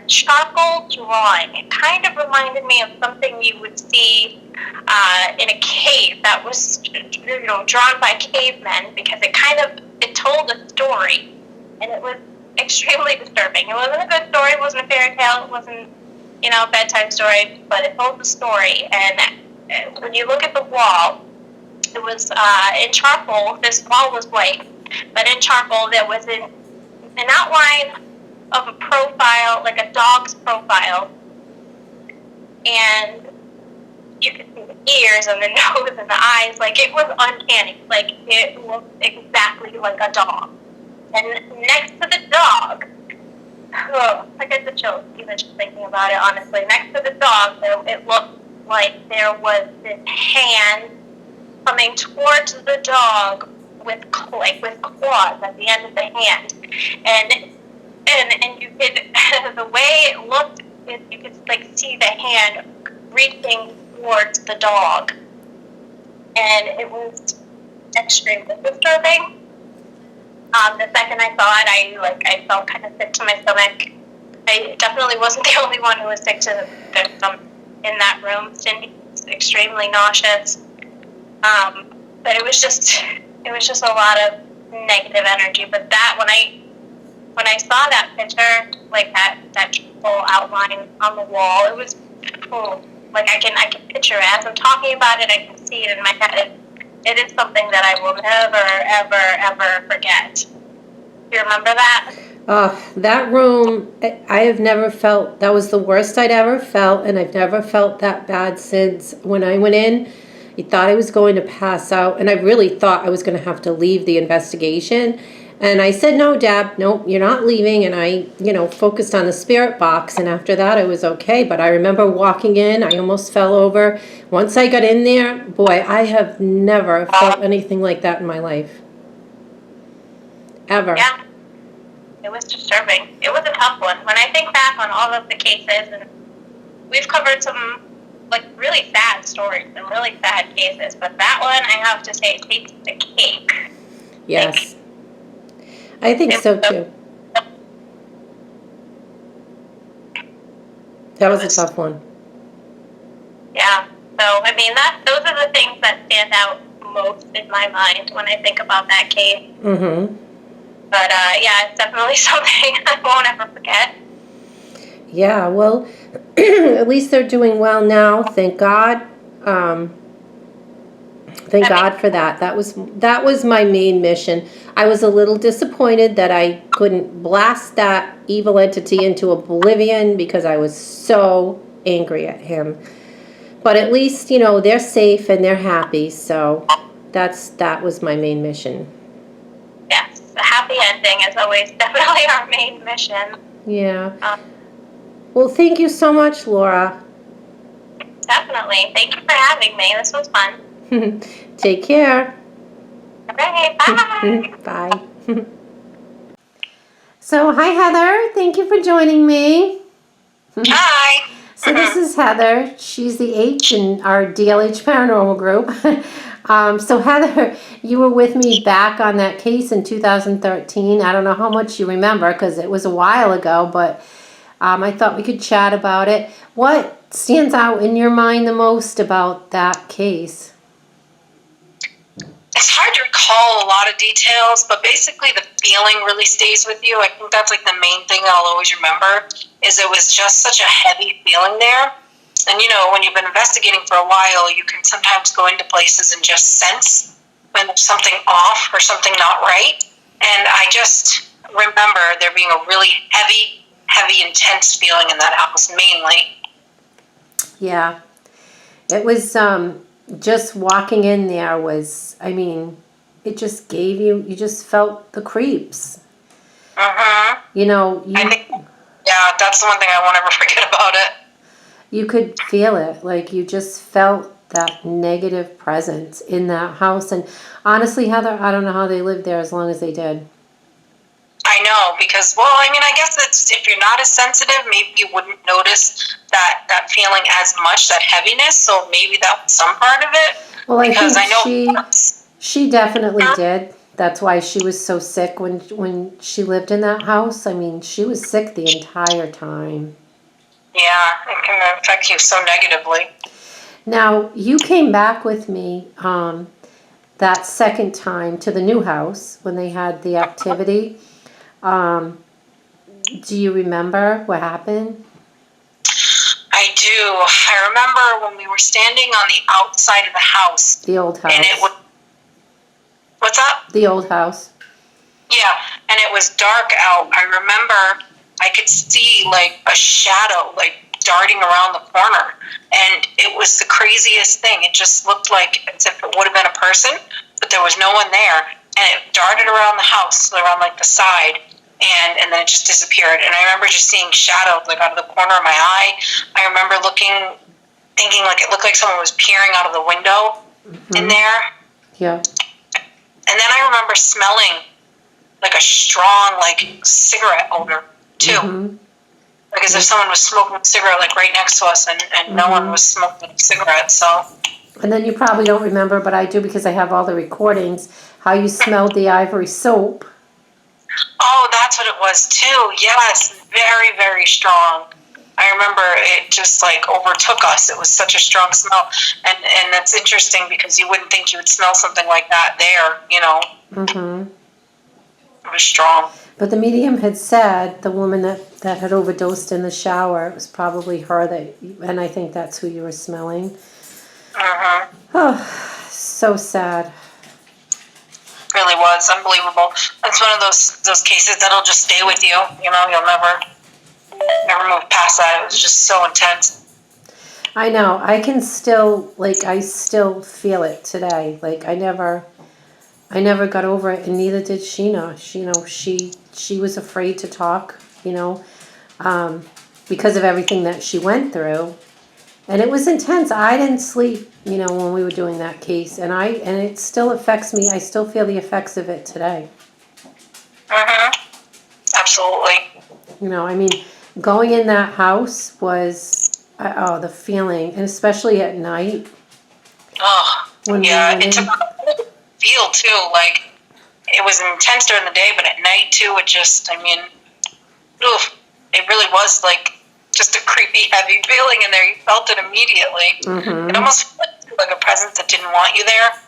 charcoal drawing. It kind of reminded me of something you would see in a cave that was, you know, drawn by cavemen, because it told a story, and it was extremely disturbing. It wasn't a good story. It wasn't a fairy tale. It wasn't, you know, a bedtime story, but it told the story. And when you look at the wall, it was in charcoal. This wall was white, but in charcoal there was an outline of a profile, like a dog's profile, and you could see the ears and the nose and the eyes. Like, it was uncanny. Like, it looked exactly like a dog. And next to the dog, I get the chills even just thinking about it, honestly. Next to the dog, it looked like there was this hand coming towards the dog with claws at the end of the hand. And you could, the way it looked, you could like see the hand reaching towards the dog. And it was extremely disturbing. The second I saw it, I felt kind of sick to my stomach. I definitely wasn't the only one who was sick to the stomach in that room. Cindy was extremely nauseous. But it was just a lot of negative energy. But that, when I saw that picture, like that full outline on the wall, it was like I can picture it. As I'm talking about it, I can see it in my head. It is something that I will never, ever forget. Do you remember that? That room, I have never felt, that was the worst I'd ever felt, and I've never felt that bad since. When I went in, I thought I was going to pass out, and I really thought I was going to have to leave the investigation. And I said, no, Deb, no, you're not leaving. And I, focused on the spirit box. And after that, I was okay. But I remember walking in, I almost fell over. Once I got in there, boy, I have never felt anything like that in my life. Ever. Yeah. It was disturbing. It was a tough one. When I think back on all of the cases, and we've covered some like really sad stories and really sad cases, but that one, I have to say, takes the cake. Yes. I think so too. That was a tough one. Yeah. So, I mean, those are the things that stand out most in my mind when I think about that case. Mm-hmm. But, yeah, it's definitely something I won't ever forget. Yeah, well, at least they're doing well now. Thank God. Thank God for that. That was my main mission. I was a little disappointed that I couldn't blast that evil entity into oblivion because I was so angry at him. But at least, they're safe and they're happy. So that was my main mission. Yes, the happy ending is always definitely our main mission. Yeah. Well, thank you so much, Laura. Definitely. Thank you for having me. This was fun. Take care. Okay, bye. Bye. So, hi, Heather. Thank you for joining me. Hi. So, this is Heather. She's the H in our DLH Paranormal group. So, Heather, you were with me back on that case in 2013. I don't know how much you remember because it was a while ago, but I thought we could chat about it. What stands out in your mind the most about that case? It's hard to recall a lot of details, but basically the feeling really stays with you. I think that's like the main thing I'll always remember, is it was just such a heavy feeling there. And when you've been investigating for a while, you can sometimes go into places and just sense when there's something off or something not right. And I just remember there being a really heavy, intense feeling in that house, mainly. Yeah. It was, just walking in there was, it just gave you just felt the creeps. I think, that's the one thing I won't ever forget about it. You could feel it, like you just felt that negative presence in that house. And honestly, Heather, I don't know how they lived there as long as they did. I know, because, I guess it's, if you're not as sensitive, maybe you wouldn't notice that feeling as much, that heaviness, so maybe that was some part of it. Well, I because think I know she definitely did. That's why she was so sick when she lived in that house. She was sick the entire time. Yeah, it can affect you so negatively. Now, you came back with me that second time to the new house when they had the activity. Do you remember what happened? I do. I remember when we were standing on the outside of the house. The old house. And it was... What's up? The old house. Yeah, and it was dark out. I remember I could see like a shadow darting around the corner. And it was the craziest thing. It just looked like as if it would have been a person, but there was no one there. And it darted around the house, around the side. And then it just disappeared. And I remember just seeing shadows out of the corner of my eye. I remember thinking it looked like someone was peering out of the window in there. Yeah. And then I remember smelling a strong cigarette odor too. As if someone was smoking a cigarette right next to us, and no one was smoking a cigarette. So. And then you probably don't remember, but I do because I have all the recordings, how you smelled the ivory soap. Oh, that's what it was too. Yes, very, very strong. I remember it just overtook us. It was such a strong smell, and that's interesting because you wouldn't think you would smell something like that there. It was strong. But the medium had said the woman that had overdosed in the shower, it was probably her and I think that's who you were smelling. Oh, so sad. Really was unbelievable. That's one of those cases that'll just stay with you. You'll never move past that. It was just so intense. I know. I can still I still feel it today. I never got over it, and neither did Sheena. She was afraid to talk. Because of everything that she went through. And it was intense. I didn't sleep, when we were doing that case. And it still affects me. I still feel the effects of it today. Absolutely. Going in that house was, the feeling. And especially at night. Oh, yeah. It took a feel, too. It was intense during the day, but at night, too, it just, it really was just a creepy, heavy feeling in there. You felt it immediately. It almost felt like a presence that didn't want you there.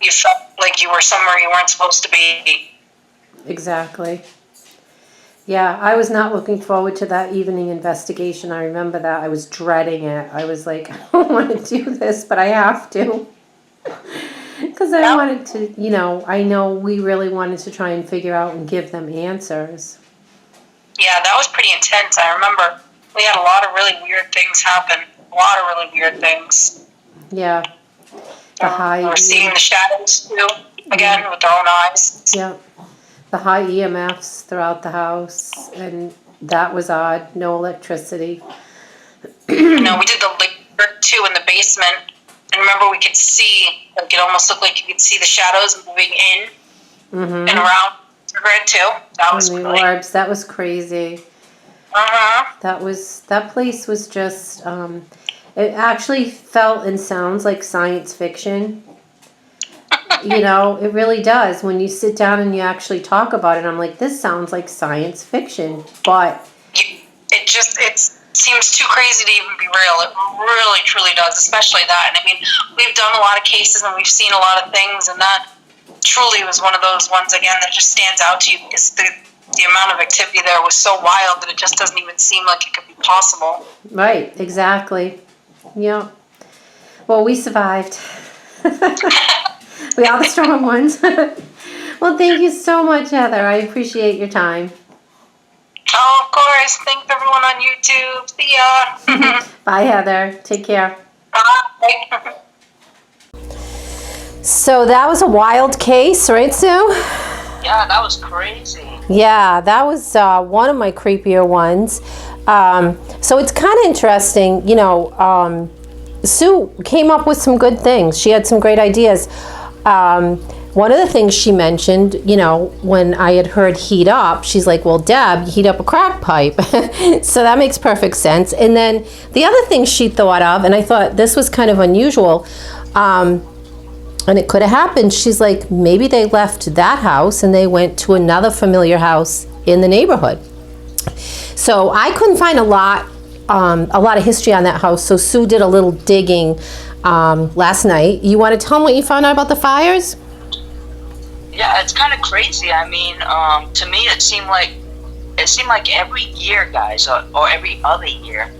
You felt like you were somewhere you weren't supposed to be. Exactly. Yeah, I was not looking forward to that evening investigation. I remember that. I was dreading it. I was like, I don't want to do this, but I have to. Because I wanted to, I know we really wanted to try and figure out and give them answers. Yeah, that was pretty intense. I remember we had a lot of really weird things happen. A lot of really weird things. Yeah. We're seeing the shadows too, again, with our own eyes. Yeah. The high EMFs throughout the house, and that was odd. No electricity. We did the labor too in the basement. And remember, we could see, it almost looked like you could see the shadows moving in and around the grid too. That was the really... orbs, that was crazy. That place was just, it actually felt and sounds like science fiction. It really does. When you sit down and you actually talk about it, I'm like, this sounds like science fiction, but... It seems seems too crazy to even be real. It really, truly does, especially that. And I mean, we've done a lot of cases and we've seen a lot of things, and that truly was one of those ones, again, that just stands out to you because the amount of activity there was so wild that it just doesn't even seem like it could be possible. Right, exactly. Yeah. Well, we survived. We are the strong ones. Well, thank you so much, Heather. I appreciate your time. Oh, of course. Thanks, everyone on YouTube. See ya. Bye, Heather. Take care. Bye. So that was a wild case, right, Sue? Yeah, that was crazy. Yeah, that was one of my creepier ones. So it's kind of interesting, you know, Sue came up with some good things. She had some great ideas. One of the things she mentioned, you know, when I had heard heat up, she's like, well, Deb, heat up a crack pipe. So that makes perfect sense. And then the other thing she thought of, and I thought this was kind of unusual, and it could have happened, she's like, maybe they left that house and they went to another familiar house in the neighborhood. So I couldn't find a lot of history on that house. So Sue did a little digging last night. You want to tell them what you found out about the fires? Yeah, it's kind of crazy. I mean, to me, it seemed like every year, guys, or every other year.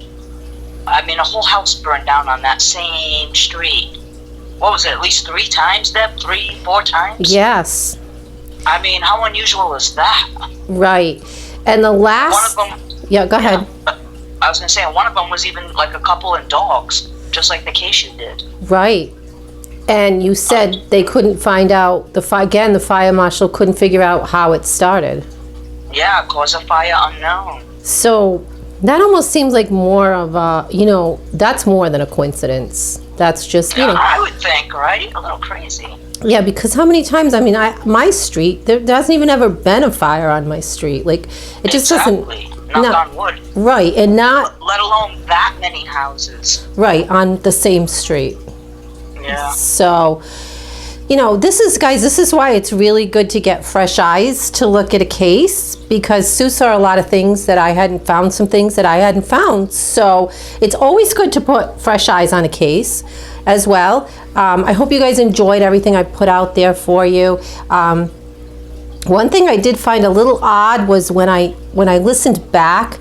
I mean, a whole house burned down on that same street. What was it? At least 3 times, Deb? 3-4 times? Yes. I mean, how unusual is that? Right. And the last... One of them... Yeah, go ahead. I was going to say, one of them was even like a couple and dogs, just like the case you did. Right. And you said they couldn't find out, the fire marshal couldn't figure out how it started. Yeah, cause of fire unknown. So that almost seems like more of a, you know, that's more than a coincidence. That's just, you know. I would think, right? A little crazy. Yeah, because how many times, I mean, my street, there hasn't even ever been a fire on my street. Like, it just doesn't. Knock on wood. Right, and not. Let alone that many houses. Right, on the same street. Yeah. So, you know, this is why it's really good to get fresh eyes to look at a case, because Sue saw a lot of things that I hadn't found, some things that I hadn't found. So it's always good to put fresh eyes on a case as well. I hope you guys enjoyed everything I put out there for you. One thing I did find a little odd was when I listened back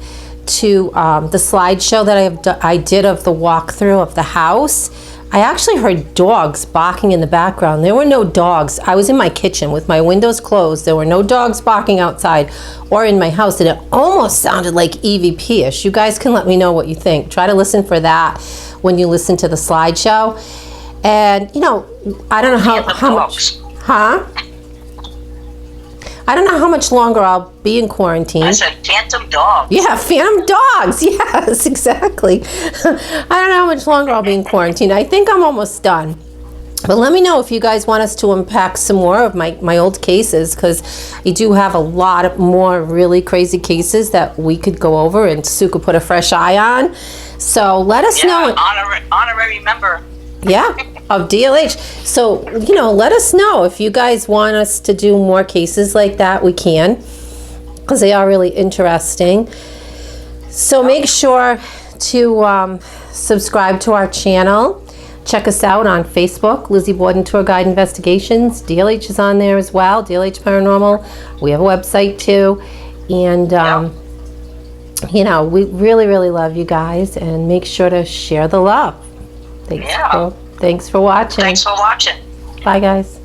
to the slideshow that I did of the walkthrough of the house. I actually heard dogs barking in the background. There were no dogs. I was in my kitchen with my windows closed. There were no dogs barking outside or in my house, and it almost sounded like EVP-ish. You guys can let me know what you think. Try to listen for that when you listen to the slideshow. And, you know, I don't know how much... Huh? I don't know how much longer I'll be in quarantine. I said phantom dogs. Yeah, phantom dogs. Yes, exactly. I don't know how much longer I'll be in quarantine. I think I'm almost done. But let me know if you guys want us to unpack some more of my old cases, because I do have a lot of more really crazy cases that we could go over and Sue could put a fresh eye on. So let us know. Honorary member. Yeah, of DLH. So, you know, let us know if you guys want us to do more cases like that. We can, because they are really interesting. So make sure to subscribe to our channel. Check us out on Facebook, Lizzie Borden Tour Guide Investigations. DLH is on there as well, DLH Paranormal. We have a website too. And, you know, we really, really love you guys, and make sure to share the love. Thanks for watching. Thanks for watching. Bye, guys.